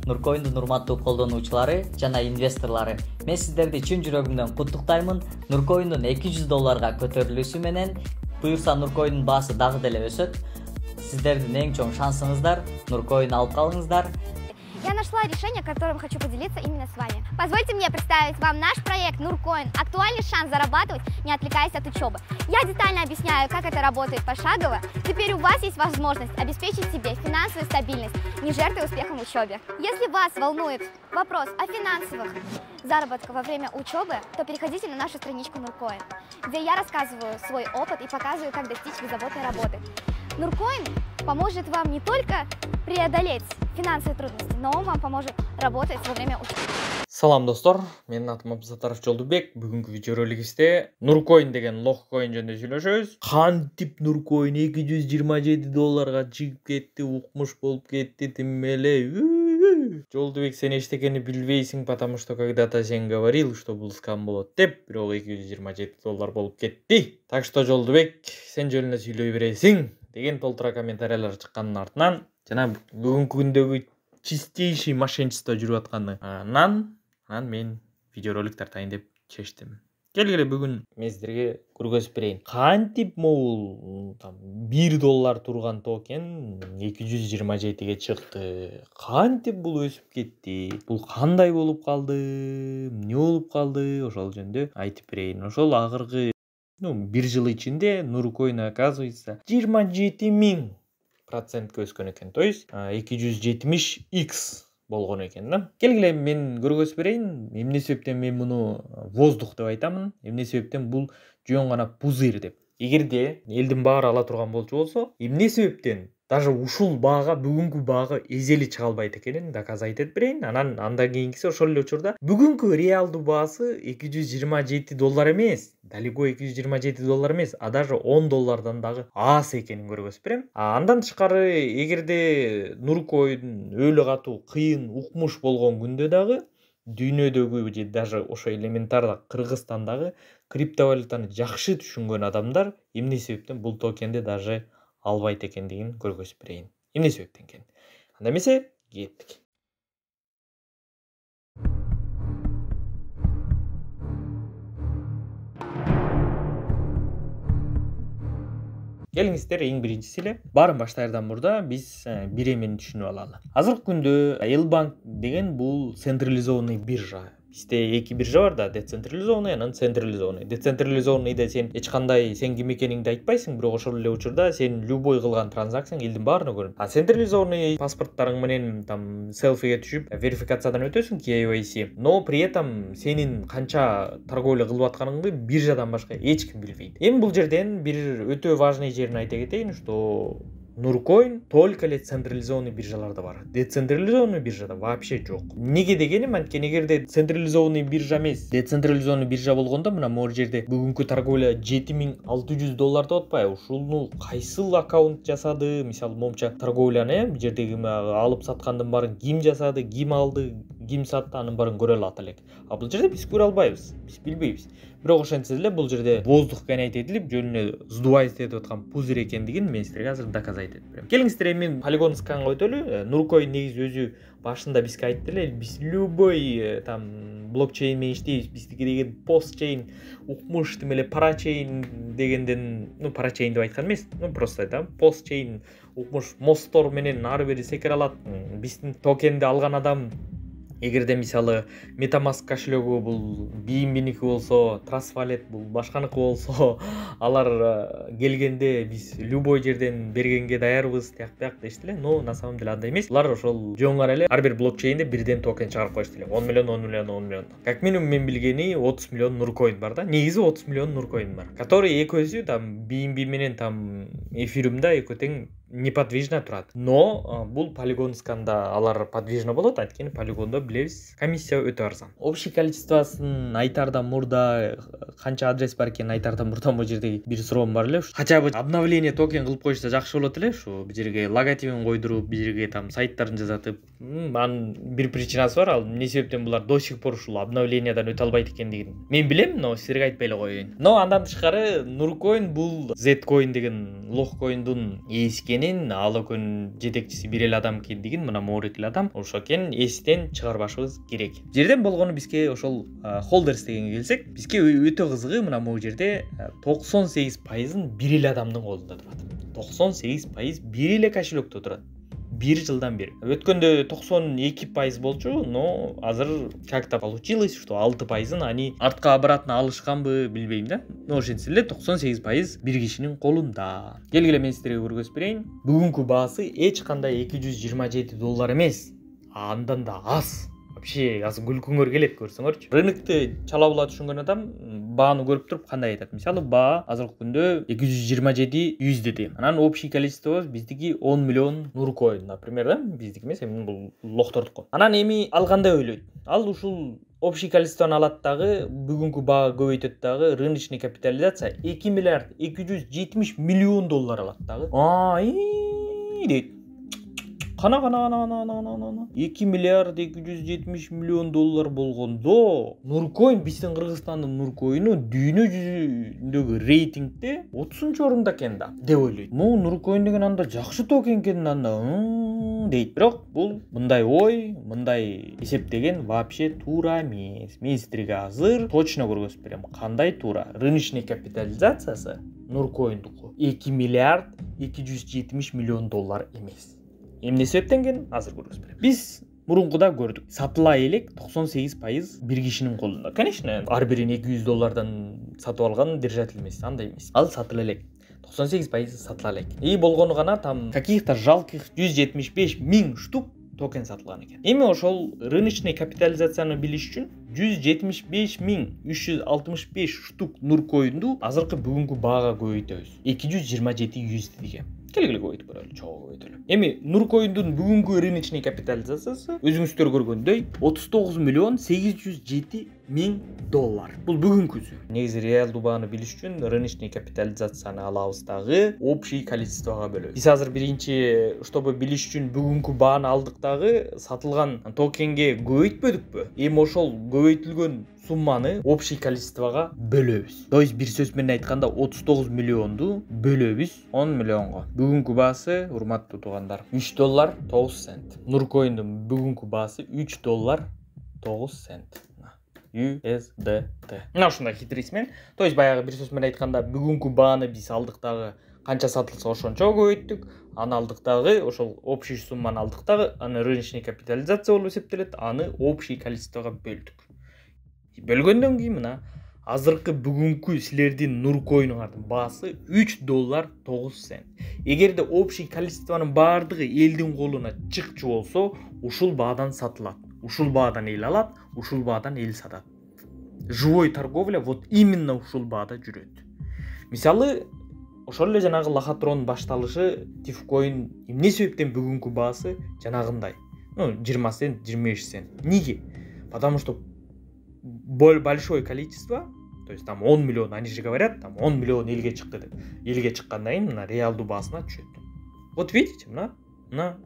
Nurcoin'дун урматтуу колдонуучулары жана инвесторлары, мен сиздерди чын жүрөгүмдөн куттуктаймын. Nurcoin'дун $200 көтөрүлүүсү менен буюрса Nurcoin'дун баасы дагы деле өсөт. Сиздердин эң чоң шансыңыздар. Nurcoin алып калыңыздар. Я нашла решение, которым хочу поделиться именно с вами. Позвольте мне представить вам наш проект Nurcoin. Актуальный шанс зарабатывать, не отвлекаясь от учебы. Я детально объясняю, как это работает пошагово. Теперь у вас есть возможность обеспечить себе финансовую стабильность, не жертвуя успехом в учебе. Если вас волнует вопрос о финансовых заработках во время учебы, то переходите на нашу страничку Nurcoin, где я рассказываю свой опыт и показываю, как достичь беззаботной работы. Nurcoin поможет вам не только преодолеть финансовые трудности, но он вам поможет работать во время учебы. Салам достор, менин атым Абдусаттаров Жолдубек. Бүгүнкү видеоролигибизде Nurcoin деген лохкоин жөнүндө сүйлөшөбүз. Кантип Nurcoin $227 чыгып кетти, укмуш болуп кетти, тиммеле. Жолдубек, сен эчтекени билбейсиң, потому что когда-то сен говорил, что бул скам болот деп, бирок $227 болуп кетти. Так что Жолдубек, сен жөнүндө сүйлөй бересиң деген толтура комментариялар чыккандын артынан жана бүгүнкү күндөгү чистейший мошенничество жүрүп атканынан мен видеоролик тартайын деп чечтим. Келгиле бүгүн мен сиздерге көргөзүп берейин. Кантип могул $1 турган токен 227ге чыкты. Кантип бул өсүп кетти? Бул кандай болуп калды? Эмне болуп калды? Ошол жөнүндө айтып берейин. Ошол акыркы bir жыл ичинде Nurcoin оказывается 27.000% өскөн экен. То есть 270x болгон экен да. Келгиле мен көргөзүп берейин. Эмне себептен мен муну воздух деп айтамын? Эмне себептен бул жөн гана пузырь деп. Эгерде элдин баары ала турган болчу болсо, эмне себептен даже ушул баага бүгүнкү баага эзели чыга албайт экенин доказать этип берейин. Андан кийинкиси ошол эле учурда бүгүнкү реалдуу баасы $227 эмес, далеко $227 эмес, а даже $10 дагы аз экенин көргөзүп берем. Андан тышкары, эгерде Nurcoin өлө катуу кыйын укмуш болгон күндө дагы дүйнөдөгү же даже ошо элементарда Кыргызстандагы криптовалютаны жакшы түшүнгөн адамдар эмне себептен бул токенди даже албайт экендигин көргөзүп берейин. Эмне себептен экен? Анда эмесе, кеттик. Келиңиздер, эң биринчиси эле баарын баштаардан мурда биз бир эмени түшүнүп алалы. Азыркы күндө Elbank деген бул централизованный биржа. Бизде эки биржа бар да, децентрализованный, анан централизованный. Децентрализованныйда сен эч кандай сен ким экениңди айтпайсың, бирок ошол эле учурда сен любой кылган транзакцияң элдин баарына көрүнөт. А централизованный паспорттарың менен селфиге түшүп верификациядан өтөсүң, KYC. Но при этом сенин канча торговля кылып атканыңды биржадан башка эч ким билбейт. Эми бул жерден бир өтө важный жерин айта кетейин, что Nurcoin только ле централизованный биржаларда бар. Децентрализованный биржада вообще жок. Неге дегеним, анткени эгерде централизованный биржа эмес, децентрализованный биржа болгондо мына могу жерде бүгүнкү торговля $7600 деп атпайбы? Ушуну кайсыл аккаунт жасады? Мисалы, момча торговляны бул жердеги алып саткандын баарын ким жасады, ким алды, ким сатты, анын баарын көрө алат элек. А бул жерде биз көрө албайбыз, биз билбейбиз. Бирок ошентсе деле бул жерде воздух генейт этилип, жөнүнө сдувайт этип аткан пузырь экендигин мен силерге азыр доказать этип берем. Келиңиздер, мен полигон сканга өтөлү. Nurcoin негизи өзү башында бизге айтты эле, биз любой блокчейн менен иштейбиз, биздики деген постчейн, укмуш эле парачейн дегенден, парачейн деп айткан эмес, просто айтам, постчейн, укмуш мосттор менен ары бери секире алат. Биздин токенди алган адам эгерде мисалы MetaMask кошелегу бул BNB-ники болсо, Trust Wallet бул башканыкы болсо, алар келгенде биз любой жерден бергенге даярбыз, тияк дешти эле. Но на самом деле андай эмес. Алар ошол жөн гана эле ар бир блокчейнде бирден токен чыгарып коюшту эле. 10 миллион. Как минимум мен билгени 30 миллион Nurcoin бар да. Негизи 30 миллион Nurcoin бар. Который экөөсү BNB менен Ethereum'да экөө тең неподвижно турат. Но бул полигон сканда алар подвижно болот, анткени полигондо билебиз, комиссия өтө арзан. Общий количествосын айтардан мурда, канча адрес бар экенин айтардан мурда бул жерде бир суроом бар эле. Хотя бы обновление токен кылып коюшса жакшы болот эле. Ушу бир жерге логотипин койдуруп, бир жерге сайттарын жазатып, анын бир причинасы бар. Ал эмне себептен булар до сих пор ушул обновлениядан өтө албайт экендигин мен билем, но силерге айтпай эле коеюн. Но андан тышкары Nurcoin бул Zcoin деген лохкоиндун ээси менен ал экөөнүн жетекчиси бир эле адам экен деген мына могу эки адам ошо экен эстен чыгарбашыбыз керек. Жерден болгону бизге ошол holders дегенге келсек, бизге өтө кызыгы мына могу жерде 98%ын бир эле адамдын колунда турат. 98% бир эле кошелёкто турат. 1 жылдан бери. Өткөндө 92% болчу, но азыр как-то получилось, что 6%ын они артка обратно алышканбы, билбейм да. Но ошентсе эле 98% бир кишинин колунда. Келгиле мен сиздерге көргөзүп берейин. Бүгүнкү баасы эч кандай $227 эмес. Андан да аз. Вообще азыр күлкүңөр келет көрсөңөрчү. Рынокты чала була түшүнгөн адам бааны көрүп туруп кандай айтат? Мисалы, баа азыркы күндө 227 USDT. Анан общий количествобуз биздики 10 миллион Nurcoin, например, да? Биздики эмес, эми бул лохтордуку. Анан эми ал кандай ойлойт? Ал ушул общий количествону алат дагы, бүгүнкү баага көбөйтөт дагы, рыночный капитализация 2 миллиард 270 миллион доллар алат дагы. Дейт. Кана 2 миллиард 270 миллион доллар болгондо Nurcoin, биздин Кыргызстандын Nurcoin'у дүйнө жүзүндөгү рейтингде 30-чу орунда экен да, деп ойлойт. Nurcoin деген анда жакшы токен экен анда, дейт. Бирок бул мындай ой, мындай эсептеген вообще туура эмес. Мен сиздерге азыр точно көргөзүп берем, кандай туура. Рыночный капитализациясы Nurcoin'дуку 2 миллиард 270 миллион доллар эмес. Эмне себептенген азыр көргөзүп берем. Биз мурункуда көрдүк. Сатыла элек 98% бир кишинин колунда. Конечно, ар бирин $200 сатып алган держатель эмес, андай эмес. Ал сатыла элек. 98% сатыла элек. И болгону гана там каких-то жалких 175 миң штук токен сатылган экен. Эми ошол рыночный капитализацияны билиш үчүн 175 миң 365 штук Nurcoin'ду азыркы бүгүнкү баага көбөйтөбүз. 227 USDT'ге. Келгиле көбөйтүп көрөлү, чогуу көбөйтөлү. Эми Nurcoin'дун бүгүнкү рыночный капитализациясы өзүңүздөр көргөндөй 39 миллион 807 миң доллар. Бул бүгүнкүсү. Негизи реалдуу бааны билиш үчүн рыночный капитализацияны алабыз дагы общий количествого бөлөбүз. Биз азыр биринчи, чтобы билиш үчүн бүгүнкү бааны алдык дагы, сатылган токенге көбөйтпөдүкпү? Эми ошол көбөйтүлгөн сумманы общий количествого бөлөбүз. То есть бир сөз менен айтканда 39 миллионду бөлөбүз 10 миллионго. Бүгүнкү баасы, урматтуу туугандар, $3.09. Nurcoin'дун бүгүнкү баасы $3.09. USDT. Мына ушундай хитрис менен. То есть баягы бир сөз менен айтканда бүгүнкү бааны биз алдык дагы, канча сатылса ошончо көбөйттүк. Аны алдык дагы, ошол общий сумманы алдык дагы, аны рыночный капитализация болуп эсептелет, аны общий количествого бөлдүк. Бөлгөндөн кийин мына азыркы бүгүнкү силердин Nurcoin'уңардын баасы $3.09. Эгерде общий количествонун баардыгы элдин колуна чыкчу болсо, ушул баадан сатылат. Ушул баадан эл алат, ушул баадан эл сатат. Живой торговля вот именно ушул баада жүрөт. Мисалы, ошол эле жанагы лохотрон башталышы Tifcoin эмне себептен бүгүнкү баасы жанагындай? 20 цент, 25 цент. Неге? Потому что большое количество, то есть там 10 миллион, они же говорят, там 10 миллион элге чыкты деп. Элге чыккандан кийин мына реалдуу баасына түшөт. Вот видите, мына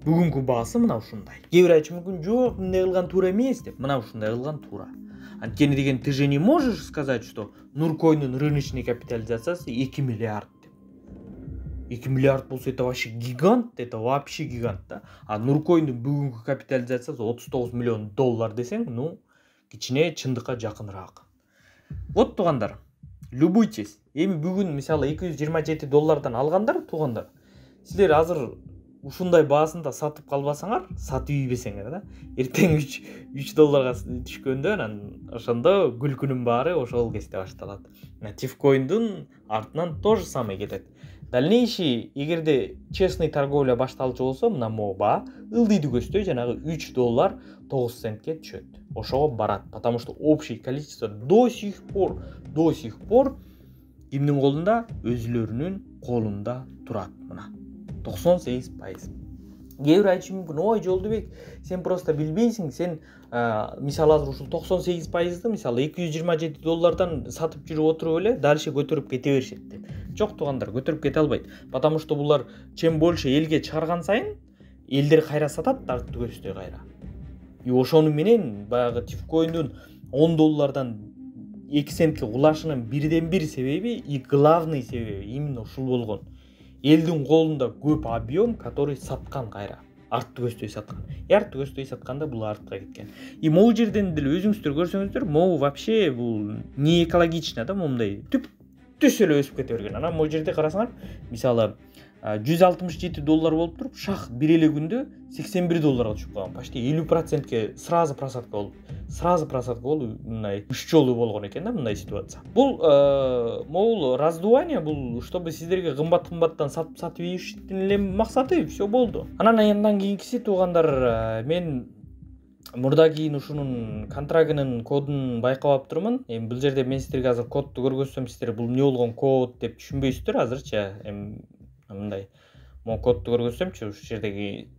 бүгүнкү баасы мына ушундай. Кээ бир айтышы мүмкүн, жок, мындай кылган туура эмес деп. Мына ушундай кылган туура. Анткени деген ты же не можешь сказать, что Nurcoin'дун рыночный капитализациясы 2 миллиард деп. 2 миллиард болсо это вообще гигант, это вообще гигант да. А Nurcoin'дун бүгүнкү капитализациясы 39 миллион доллар десең, кичине чындыкка жакыныраак. Вот туугандар, любуйтесь. Эми бүгүн мисалы $227 алгандар туугандар. Силер азыр ушундай баасында сатып калбасаңар, сатып ийбесеңер да. Эртең $3 түшкөндө, анан ошондо күлкүнүн баары ошол кезде башталат. Tifcoin'дун артынан то же самое кетет. Дальнейший, эгерде честный торговля башталчу болсо, мына могу баа ылдыйдүгөстөй жанагы $3.09 түшөт. Ошого барат, потому что общее количество до сих пор кимдин колунда? Өзүлөрүнүн колунда турат мына. 98%. Кээ бир айтышы мүмкүн, ой Жолдубек, сен просто билбейсиң, сен мисалы азыр ушул 98%ды мисалы $227 сатып жүрүп отуруп эле, дальше көтөрүп кете беришет деп. Жок туугандар, көтөрүп кете албайт. Потому что булар чем больше элге чыгарган сайын, элдер кайра сатат, тартыгөсдөй кайра. И ошону менен баягы Tifcoin'дун $10 2 центке улашынын бирден бир себеби и главный себеби именно ушул болгон. элдин колунда көп объем, который саткан кайра. Артты көздөй саткан. Артты көздөй сатканда бул артка кеткен. И могу жерден деле өзүңүздөр көрсөңүздөр, могу вообще бул не экологично да, момундай түс эле өсүп кете берген. Анан могу жерде карасаңар, мисалы $167 болуп туруп, шах бир эле күндө $81 түшүп калган. Почти 50%ке сразу просадка болуп. Сразу просадка болуп, мындай 3 жолу болгон экен да мындай ситуация. Бул могул раздувание, бул чтобы сиздерге кымбаттан сатып ийиштин эле максаты, все болду. Анан аяндан кийинкиси туугандар, мен мурда кийин ушунун контрагынын кодун байкап турмун. Эми бул жерде мен сиздерге азыр кодду көргөзсөм, сиздер бул эмне болгон код деп түшүнбөйсүздөр азырчы. Эми мындай кодду көргөзсөмчү, ушул жердеги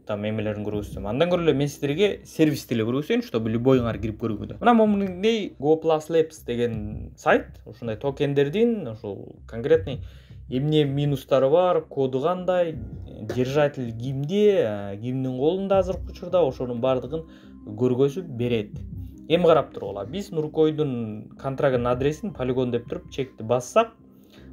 там эмелерин көргөзсөм, андан көрө эле мен сиздерге сервисти эле көргөзөйүн, чтобы любойуңар кирип көргүлө. Мына момундей Go Plus Labs деген сайт, ушундай токендердин ушул конкретный эмне минустары бар, коду кандай, держатель кимде, кимдин колунда азыркы учурда, ошонун баардыгын көргөзүп берет. Эми карап тургула, биз Нуркойдун контрагынын адресин полигон деп туруп чекти бассак,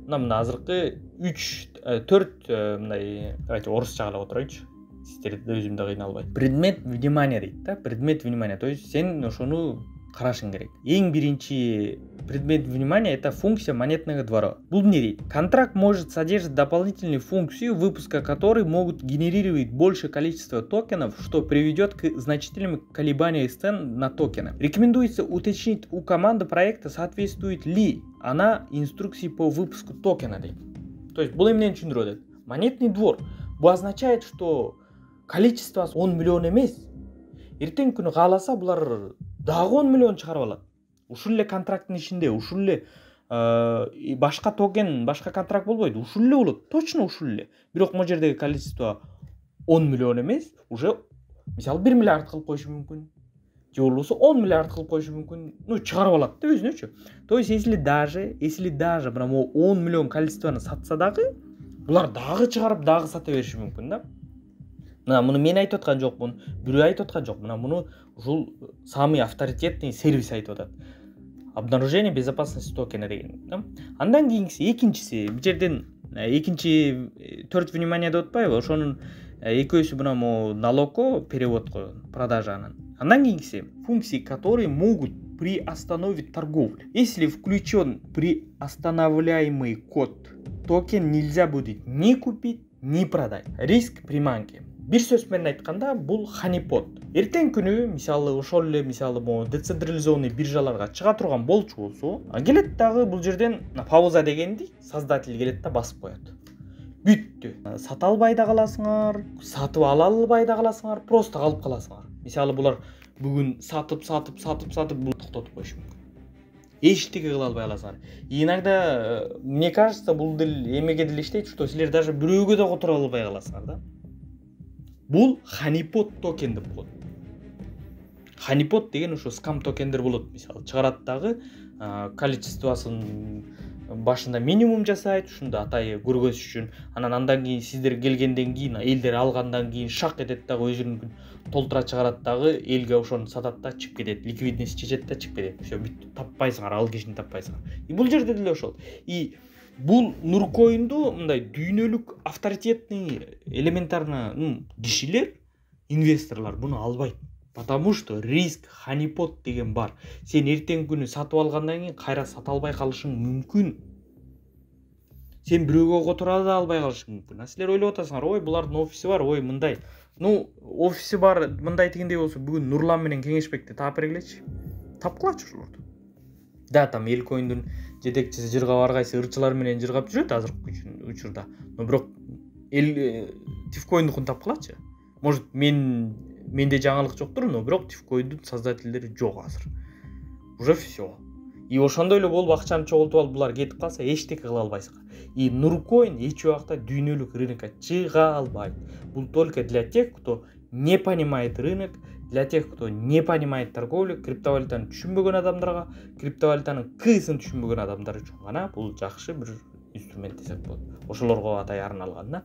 мына азыркы 3-4 мындай, давайте орусча кылып отуруйчу. Сиздерди өзүм да кыйналбай. Предмет внимания дейт да, предмет внимания. То есть сен ошону карашың керек. Эң биринчи предмет внимания — это функция монетного двора. Бул эмне дейт? Контракт может содержать дополнительные функции, выпуска которых могут генерировать большее количество токенов, что приведет к значительным колебаниям цен на токены. Рекомендуется уточнить у команды проекта, соответствует ли она инструкции по выпуску токена дейт. То есть бул эмнени түшүндүрөт дейт? Монетный двор. Бул означает, что количество 10 миллион эмес. Эртең күнү кааласа булар дагы 10 миллион чыгарып алат. Ушул эле контракттын ичинде, ушул эле башка токен, башка контракт болбойт. Ушул эле болот. Точно ушул эле. Бирок могу жердеги количество 10 миллион эмес, уже мисалы 1 миллиард кылып коюшу мүмкүн. Же болбосо 10 миллиард кылып коюшу мүмкүн. Ну, чыгарып алат да өзүнөчү. То есть если даже мына 10 миллион количествоны сатса дагы, булар дагы чыгарып, дагы сата бериши мүмкүн да. Мына муну мен айтып аткан жокмун, бирөө айтып аткан жок. Мына муну ушул самый авторитетный сервис айтып атат. Обнаружение безопасности токена деген, да? Андан кийинкиси, экинчиси, бул жерден экинчи 4 внимание деп атпайбы? Ошонун экөөсү мына мо налогко переводко, продажанын. Андан кийинкиси функции, которые могут приостановить торговлю. Если включен приостанавливаемый код, токен нельзя будет ни купить, ни продать. Риск приманки. Бир сөз менен айтканда, бул ханипот. Эртең күнү, мисалы, ошол эле мисалы децентрализованный биржаларга чыга турган болчу болсо, келет дагы бул жерден пауза дегенди создатель келет да басып коет. Бүттү. Сата албай да каласыңар, сатып ала албай да каласыңар, просто калып каласыңар. Мисалы, булар бүгүн сатып бул токтотуп коюшу мүмкүн. Эчтеке кыла албай каласыңар. Иногда, мне кажется, бул эмеге деле иштейт, что силер даже бирөөгө да которо албай каласыңар да. Бул ханипот токен деп болот. Ханипот деген ошо скам токендер болот. Мисалы, чыгарат дагы количествосын башында минимум жасайт, ушунда атайы көргөзүш үчүн. Андан кийин сиздер келгенден кийин, элдер алгандан кийин шак этет дагы өзүнүн толтура чыгарат дагы, элге ошону сатат да чыгып кетет. Ликвидность чечет да чыгып кетет. Всё, бүт таппайсыңар, ал кишини таппайсыңар. И бул жерде деле ошол. И бул Нуркойнду мындай дүйнөлүк авторитетный элементарно кишилер, инвесторлор буну албайт. Потому что риск ханипот деген бар. Сен эртең күнү сатып алгандан кийин кайра сата албай калышың мүмкүн. Сен бирөөгө которо да албай калышың мүмкүн. Силер ойлоп атасыңар, ой, булардын офиси бар, ой, мындай. Ну, офиси бар, мындай дегендей болсо, бүгүн Нурлан менен Кеңешбекти таап бергилечи. Тапкылачы ошолорду. Да, там Элкойндун жетекчиси жыргап ар кайсы ырчылар менен жыргап жүрөт азыркы учурда. Но бирок Тифкойндукун тапкылачы. Может, менде жаңылык жоктур, но бирок Тифкойндун создательдери жок азыр. Уже все. И ошондой эле болуп акчаны чогултуп алып булар кетип калса, эчтеке кыла албайсыңар. И Нуркойн эч убакта дүйнөлүк рынокко чыга албайт. Бул только для тех, кто не понимает рынок, для тех, кто не понимает торговлю, криптовалютаны түшүнбөгөн адамдарга, криптовалютанын кыйсын түшүнбөгөн адамдар үчүн гана бул жакшы бир инструмент десек болот. Ошолорго атай арналган да.